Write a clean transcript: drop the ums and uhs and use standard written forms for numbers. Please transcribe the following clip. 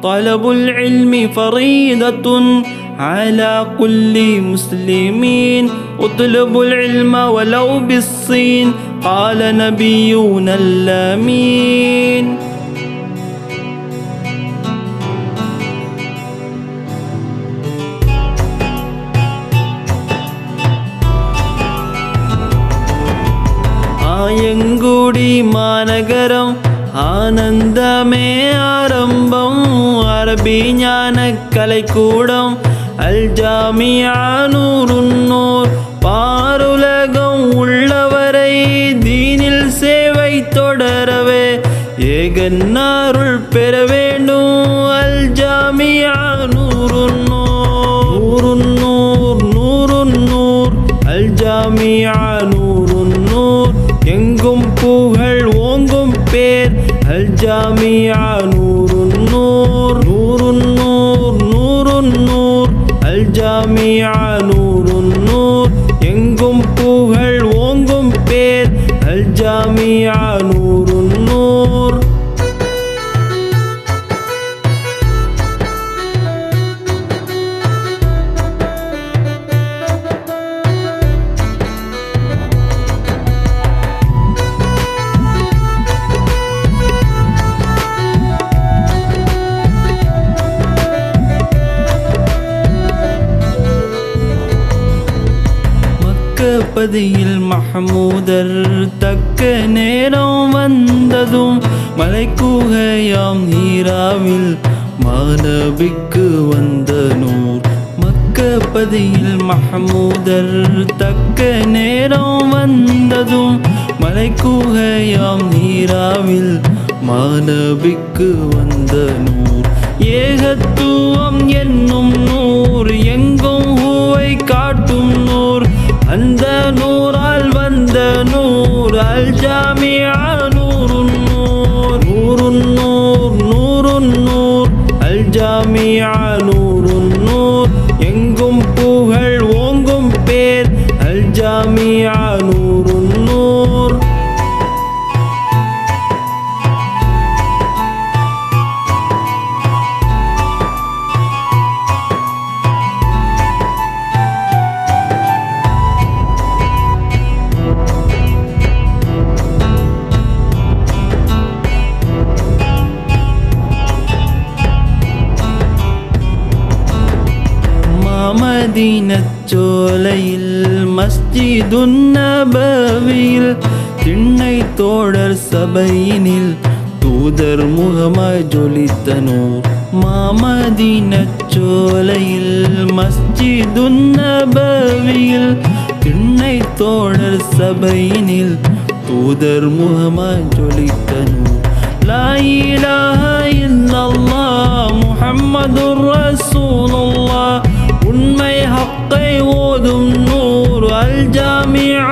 طلب العلم فريضة على كل مسلمين اطلبوا العلم ولو بالصين قال نبينا الأمين. ஆயங்குடி மாநகரம் ஆனந்தமே ஆரம்பம் அரபி ஞான கலைக்கூடம் அல் ஜாமியா நூருன் நூர் பாருலகம் உள்ளவரை தீனில் சேவை தொடரவே ஏகன்னாருள் பெற வேண்டும். அல் ஜாமியா நூருன் நூர் நூருன் நூர் நூருன் நூர் அல் ஜாமியா நூருன் நூர் எங்கும் புகழ் ஓங்கும் பேர் அல் ஜாமியா நூருன் நூர் நூருன் நூர் நூருன் நூர் அல் ஜாமியா நூருன் நூர் எங்கும் புகழ் ஓங்கும் பேர் அல் ஜாமியா நூருன் நூர். பதியில் மஹமூதர் தக்க நேரம் வந்ததும் மலைக்குகையாம் ஹீராவில் மாநபிக்கு வந்த நூர். மக்கபதியில் மஹமூதர் தக்க நேரம் வந்ததும் மலைக்குகையாம் ஹீராவில் மாநபிக்கு வந்த நூர். ஏகத்துவம் என்னும் நூர் எங்கும் ஹூவை காட்டும் நூர் அந்த நூறால் வந்த நூர் அல் ஜாமியா நூருன் நூர் நூருன் நூர் நூருன் நூர் அல் ஜாமியா நூருன் நூர் எங்கும் புகழ் ஓங்கும் பேர் அல் ஜாமியா நூருன் நூர். மதீனச்சோலையில் மஸ்ஜிதுன் நபவியில் திண்ணை தோழர் சபையினில் தூதர் முகமாய் ஜொலித்த நூர். மதீனச்சோலையில் மஸ்ஜிதுன் நபவியில் திண்ணை தோழர் சபையினில் தூதர் முகமாய் ஜொலித்த நூர். லா இலாஹா இல்லல்லாஹ் முஹம்மதுர் ரசூலுல்லாஹ் உண்மை ஹக்கை ஓதும் நூர் அல் ஜாமியா